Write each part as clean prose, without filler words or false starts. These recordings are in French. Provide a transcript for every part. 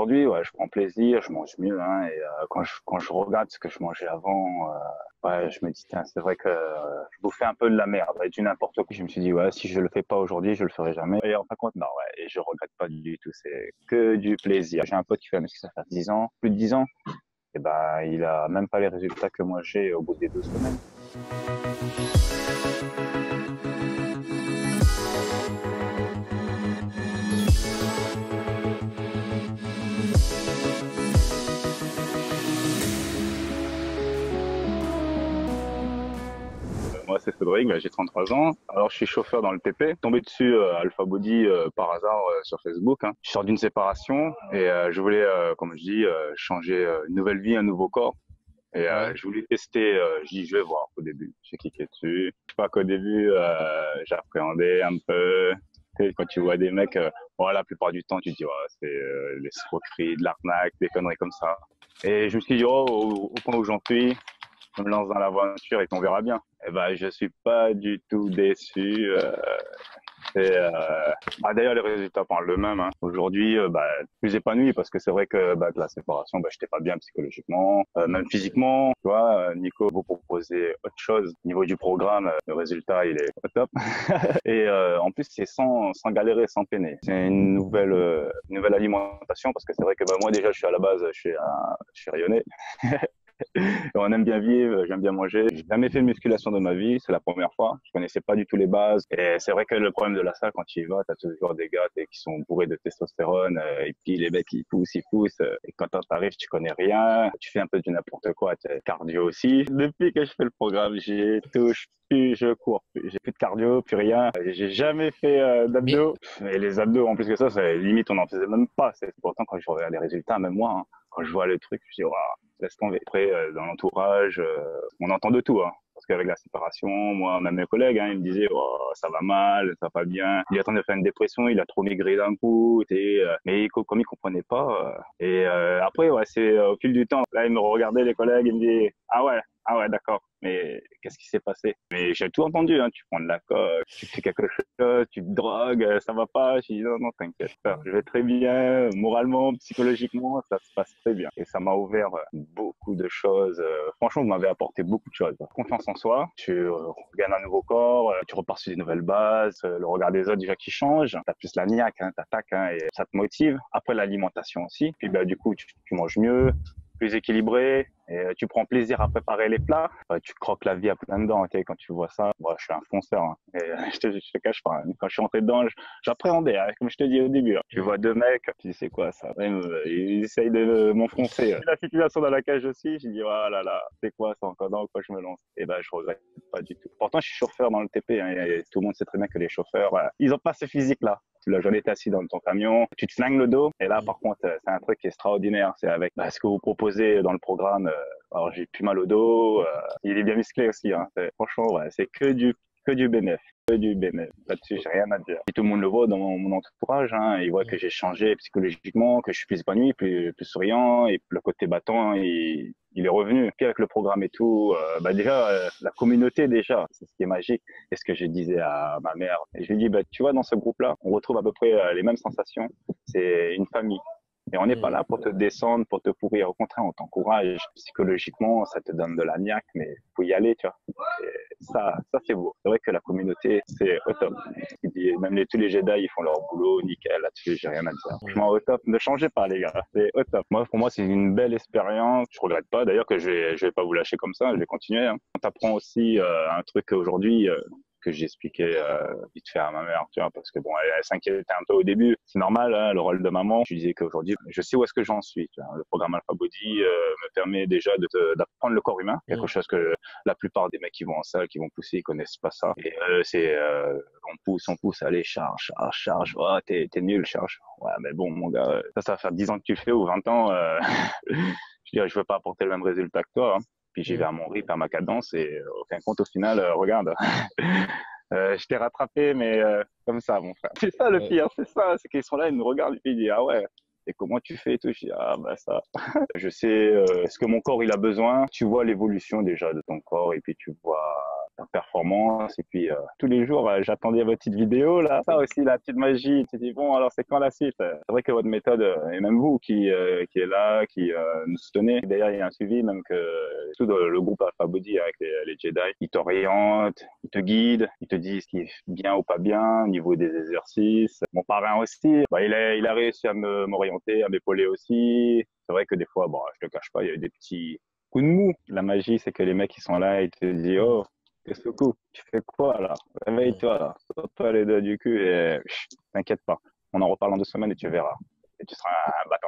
aujourd'hui, ouais, je prends plaisir, je mange mieux, hein, et quand je regarde ce que je mangeais avant, ouais, je me dis, tiens, c'est vrai que je bouffais un peu de la merde, et du n'importe quoi. Je me suis dit, ouais, si je le fais pas aujourd'hui, je le ferai jamais. Et en fin de compte, non, ouais, et je regrette pas du tout, c'est que du plaisir. J'ai un pote qui fait la muscu, ça fait 10 ans, plus de 10 ans, et ben, il a même pas les résultats que moi j'ai au bout des 2 semaines. Moi, c'est Cédric, j'ai 33 ans. Alors, je suis chauffeur dans le TP. Tombé dessus Alpha Body par hasard sur Facebook, hein. Je sors d'une séparation et je voulais, comme je dis, changer une nouvelle vie, un nouveau corps. Et Ouais. je voulais tester, je dis, je vais voir au début. J'ai cliqué dessus. Je sais pas qu'au début, j'appréhendais un peu. Tu sais, quand tu vois des mecs, bon, la plupart du temps, tu te dis, ouais, c'est l'escroquerie, de l'arnaque, des conneries comme ça. Et je me suis dit, oh, au point où j'en suis, je me lance dans l'aventure et qu'on verra bien. Eh ben, je suis pas du tout déçu. Et, d'ailleurs, les résultats parlent eux-mêmes, hein. Aujourd'hui, plus épanoui parce que c'est vrai que de la séparation, j'étais pas bien psychologiquement, même physiquement. Tu vois, Nico, vous proposez autre chose. Au niveau du programme, le résultat, il est au top. Et en plus, c'est sans galérer, sans peiner. C'est une nouvelle alimentation parce que c'est vrai que moi déjà, je suis à la base, je suis rayonnais. On aime bien vivre, j'aime bien manger. J'ai jamais fait de musculation de ma vie, c'est la première fois. Je connaissais pas du tout les bases. Et c'est vrai que le problème de la salle, quand tu y vas, t'as toujours des gars qui sont bourrés de testostérone, et puis les mecs ils poussent. Et quand t'arrives, tu connais rien, tu fais un peu du n'importe quoi, t'es cardio aussi. Depuis que je fais le programme, j'y touche plus, je cours plus. J'ai plus de cardio, plus rien. J'ai jamais fait Mais d'abdos. Et les abdos, en plus que ça, c'est limite, on n'en faisait même pas. C'est pourtant quand je regarde les résultats, même moi, hein, quand je vois le truc, je dis, waouh, laisse tomber. Après, dans l'entourage, on entend de tout, hein. Parce qu'avec la séparation, moi, même mes collègues, hein, ils me disaient, oh, ça va mal, ça va pas bien. Il est en train de faire une dépression, il a trop maigri d'un coup. Mais comme ils comprenaient pas. Après, ouais, c'est au fil du temps. Là, ils me regardaient, les collègues, ils me disaient, ah ouais, d'accord. Mais qu'est-ce qui s'est passé? Mais j'ai tout entendu, hein. Tu prends de la coke, tu fais quelque chose, tu te drogues, ça va pas. Je dis non, non, t'inquiète pas. Je vais très bien, moralement, psychologiquement, ça se passe très bien. Et ça m'a ouvert beaucoup de choses. Franchement, vous m'avez apporté beaucoup de choses. Confiance en soi, tu regagnes un nouveau corps, tu repars sur des nouvelles bases, le regard des autres déjà qui change. T'as plus la niaque, hein, t'attaques, hein, et ça te motive. Après, l'alimentation aussi. Puis du coup, tu manges mieux, plus équilibré, et tu prends plaisir à préparer les plats. Tu croques la vie à plein dedans. Okay, quand tu vois ça, moi, je suis un fonceur, hein. Et je te cache pas, hein. Quand je suis rentré dedans, j'appréhendais, hein, comme je te dis au début, hein. Tu vois deux mecs, tu dis c'est quoi ça? Ouais, ils essayent de m'enfoncer. La situation dans laquelle je suis, j'ai dit oh là là, c'est quoi ça encore dans quoi je me lance? Et je regrette pas du tout. Pourtant, je suis chauffeur dans le TP, hein, et tout le monde sait très bien que les chauffeurs, ils ont pas ce physique-là. Tu l'as jamais été assis dans ton camion, tu te flingues le dos. Et là, par contre, c'est un truc extraordinaire. C'est avec ce que vous proposez dans le programme. Alors, j'ai plus mal au dos. Il est bien musclé aussi, hein. Franchement, ouais, c'est que du bénéf. Que du bénéf. Là-dessus, j'ai rien à dire. Et tout le monde le voit dans mon entourage, hein. Ils voient que j'ai changé psychologiquement, que je suis plus épanoui, plus souriant. Et le côté battant, il est revenu. Puis avec le programme et tout, déjà, la communauté, déjà, c'est ce qui est magique. Et ce que je disais à ma mère. Et je lui dis, tu vois, dans ce groupe-là, on retrouve à peu près les mêmes sensations. C'est une famille. Et on n'est pas là pour te descendre, pour te pourrir. Au contraire, on t'encourage. Psychologiquement, ça te donne de la niaque, mais faut y aller, tu vois. Et ça c'est beau. C'est vrai que la communauté, c'est au top. Même tous les Jedi, ils font leur boulot, nickel. Là-dessus, j'ai rien à dire. Franchement, au top. Ne changez pas, les gars. C'est au top. Moi, pour moi, c'est une belle expérience. Je regrette pas, d'ailleurs, que je vais pas vous lâcher comme ça. Je vais continuer, hein. On t'apprend aussi un truc aujourd'hui, que j'expliquais vite fait à ma mère, tu vois, parce que bon, elle s'inquiétait un peu au début. C'est normal, hein, le rôle de maman. Je lui disais qu'aujourd'hui, je sais où est-ce que j'en suis. Tu vois. Le programme Alpha Body me permet déjà d'apprendre le corps humain, quelque chose que la plupart des mecs qui vont en salle, qui vont pousser, ils connaissent pas ça. Et on pousse, allez, charge. Oh, t'es nul, charge. Ouais, mais bon, mon gars, ça va faire 10 ans que tu le fais ou 20 ans. Je dirais, je veux pas apporter le même résultat que toi, hein. Puis j'y vais à mon rythme, à ma cadence, et aucun compte au final, regarde. Je t'ai rattrapé, mais comme ça, mon frère. C'est ça le Ouais. pire, c'est ça. C'est qu'ils sont là, ils nous regardent, et puis ils disent, ah ouais, et comment tu fais et tout. Je dis, ah ça. Je sais ce que mon corps il a besoin. Tu vois l'évolution déjà de ton corps, et puis tu vois ta performance. Et puis, tous les jours, j'attendais votre petite vidéo, là. Ça aussi, la petite magie. Tu te dis, bon, alors c'est quand la suite? C'est vrai que votre méthode, et même vous qui est là, qui nous soutenez. D'ailleurs, il y a un suivi, même que tout le groupe Alpha Body avec les Jedi, ils t'orientent, ils te guident, ils te disent ce qui est bien ou pas bien au niveau des exercices. Mon parrain aussi, bah, il a réussi à m'orienter, à m'épauler aussi. C'est vrai que des fois, bon, je te cache pas, il y a eu des petits coups de mou. La magie, c'est que les mecs, ils sont là, ils te disent, oh, qu'est-ce que tu fais quoi, là? Réveille-toi, là. Sors-toi les doigts du cul et t'inquiète pas. On en reparle dans 2 semaines et tu verras. Et tu seras un battant.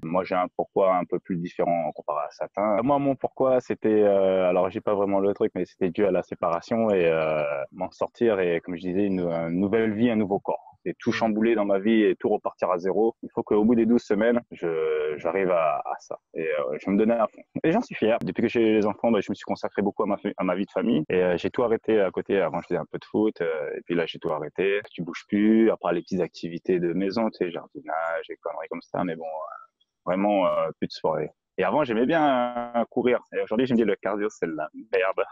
Moi, j'ai un pourquoi un peu plus différent comparé à certains. Moi, mon pourquoi, c'était, alors j'ai pas vraiment le truc, mais c'était dû à la séparation et m'en sortir et, comme je disais, une nouvelle vie, un nouveau corps. C'est tout chambouler dans ma vie et tout repartir à zéro. Il faut qu'au bout des 12 semaines, j'arrive à ça. Et je vais me donner à fond. Et j'en suis fier. Depuis que j'ai les enfants, bah, je me suis consacré beaucoup à ma vie de famille. Et j'ai tout arrêté à côté. Avant, je faisais un peu de foot. Et puis là, j'ai tout arrêté. Tu bouges plus. Après, les petites activités de maison, tu sais, jardinage et conneries comme ça. Mais bon, vraiment plus de soirée. Et avant, j'aimais bien courir. Et aujourd'hui, je me dis, le cardio, c'est la merde.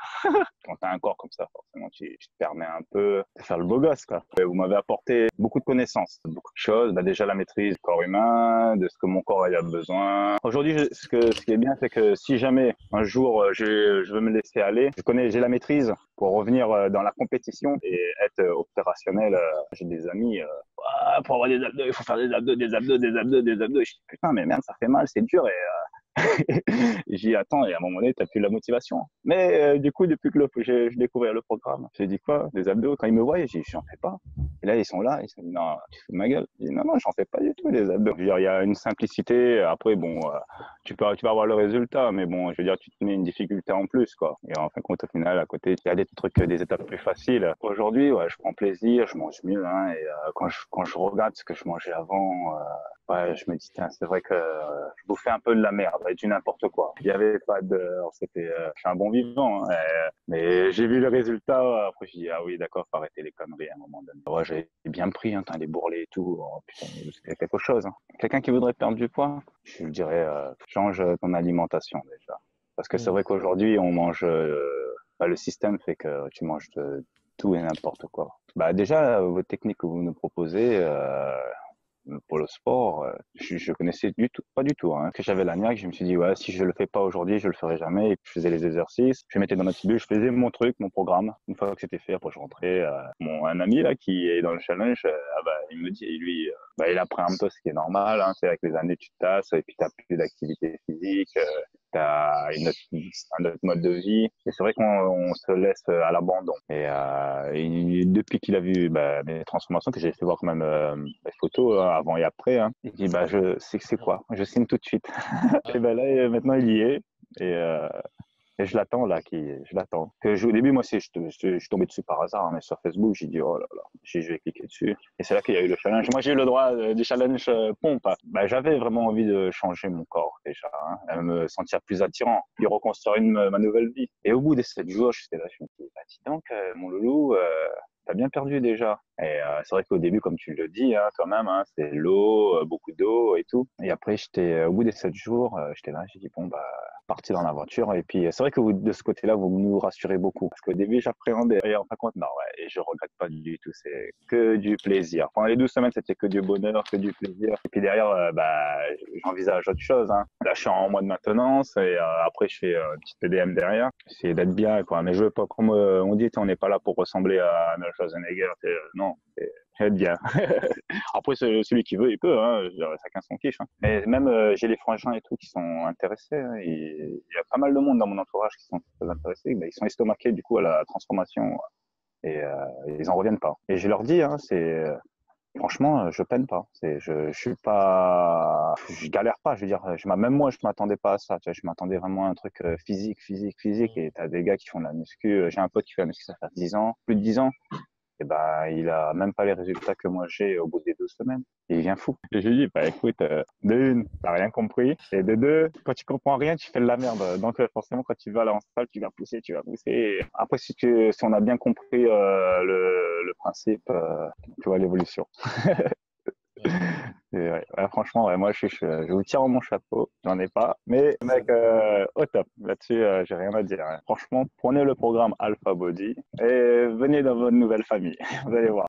Quand tu as un corps comme ça, forcément, tu te permets un peu de faire le beau gosse, quoi. Et vous m'avez apporté beaucoup de connaissances, beaucoup de choses. Bah, déjà, la maîtrise du corps humain, de ce que mon corps a besoin. Aujourd'hui, ce qui est bien, c'est que si jamais un jour je veux me laisser aller, j'ai la maîtrise pour revenir dans la compétition et être opérationnel. J'ai des amis, pour avoir des abdos, il faut faire des abdos, des abdos, des abdos, des abdos. Et je dis, putain, mais merde, ça fait mal, c'est dur. Et j'y attends et à un moment donné, t'as plus la motivation. Mais du coup, depuis que j'ai découvert le programme, j'ai dit quoi? Des abdos, quand ils me voient, j'ai dit, j'en fais pas. Et là, ils sont là, ils se disent, non, tu fais de ma gueule. Je dis, non, non, j'en fais pas du tout, des abdos. Je veux dire, il y a une simplicité. Après, bon, tu vas avoir le résultat, mais bon, je veux dire, tu te mets une difficulté en plus, quoi. Et en fin de compte, au final, à côté, il y a des trucs, des étapes plus faciles. Aujourd'hui, ouais, je prends plaisir, je mange mieux, hein, et quand je regarde ce que je mangeais avant, ouais, je me dis, tiens, c'est vrai que je bouffais un peu de la merde, et du n'importe quoi. Il y avait pas de, alors c'était, je suis un bon vivant, hein, mais j'ai vu le résultat. Après, je dis, ah oui, d'accord, faut arrêter les conneries à un moment donné. Ouais, j'ai bien pris, hein, les bourrelets et tout. Oh, putain, c'est quelque chose. Hein. Quelqu'un qui voudrait perdre du poids, je lui dirais, change ton alimentation déjà. Parce que c'est vrai qu'aujourd'hui, on mange, bah, le système fait que tu manges de tout et n'importe quoi. Bah déjà, votre technique que vous nous proposez, pour le sport, je connaissais pas du tout. Hein. Que j'avais la niaque, je me suis dit ouais, si je le fais pas aujourd'hui, je le ferai jamais. Et puis, je faisais les exercices, je me mettais dans ma petite bulle, je faisais mon truc, mon programme. Une fois que c'était fait, après je rentrais. Un ami là qui est dans le challenge, ah bah il me dit, lui, bah il apprend un peu ce qui est normal. Hein, c'est avec les années tu te tasses et puis t'as plus d'activité physique. T'as un autre mode de vie. Et c'est vrai qu'on se laisse à l'abandon. Et depuis qu'il a vu bah, mes transformations, que j'ai fait voir quand même les photos avant et après, hein, il dit bah je sais que c'est quoi, je signe tout de suite. Et ben là maintenant il y est. Et, euh, et je l'attends là, je l'attends. Au début, moi, je suis tombé dessus par hasard, hein, mais sur Facebook, j'ai dit, oh là là, je vais cliquer dessus. Et c'est là qu'il y a eu le challenge. Moi, j'ai eu le droit du challenge pompe. Bah, j'avais vraiment envie de changer mon corps déjà, hein, à me sentir plus attirant, puis reconstruire ma nouvelle vie. Et au bout des 7 jours, je suis là, je me dis, bah, dis donc, mon loulou, t'as bien perdu déjà. Et c'est vrai qu'au début, comme tu le dis, hein, quand même, hein, c'est l'eau, beaucoup d'eau et tout. Et après, au bout des 7 jours, j'étais là, j'ai dit bon bah parti dans la voiture. Et puis c'est vrai que de ce côté-là, vous nous rassurez beaucoup. Parce qu'au début, j'appréhendais. Et en fin de compte, non, ouais, et je regrette pas du tout. C'est que du plaisir. Pendant les 12 semaines, c'était que du bonheur, que du plaisir. Et puis derrière, bah, j'envisage autre chose. Hein. Là, je suis en mois de maintenance et après, je fais une petite PDM derrière. J'essaie d'être bien, quoi. Mais je veux pas, comme on dit, on n'est pas là pour ressembler à Arnold Schwarzenegger. Non, être bien. Après, celui qui veut, il peut. Hein. Chacun son quiche. Hein. Mais même, j'ai les frangins et tout qui sont intéressés. Hein. Il y a pas mal de monde dans mon entourage qui sont très intéressés. Ben, ils sont estomaqués du coup à la transformation et ils en reviennent pas. Et je leur dis, hein, franchement, je peine pas. Je suis pas, je galère pas. Je veux dire, même moi, je m'attendais pas à ça. Tu vois, je m'attendais vraiment à un truc physique, physique, physique. Et t'as des gars qui font de la muscu. J'ai un pote qui fait de la muscu, ça fait 10 ans, plus de 10 ans. Et ben, il a même pas les résultats que moi j'ai au bout des 12 semaines. Et il vient fou. Et je lui dis, bah écoute, de une, t'as rien compris. Et de deux, quand tu comprends rien, tu fais de la merde. Donc forcément, quand tu vas aller en salle, tu vas pousser, tu vas pousser. Et après, si on a bien compris le principe, tu vois l'évolution. Et ouais, franchement, ouais, moi, je vous tire mon chapeau. J'en ai pas. Mais, mec, au top. Là-dessus, j'ai rien à dire, hein. Franchement, prenez le programme Alpha Body et venez dans votre nouvelle famille. Vous allez voir.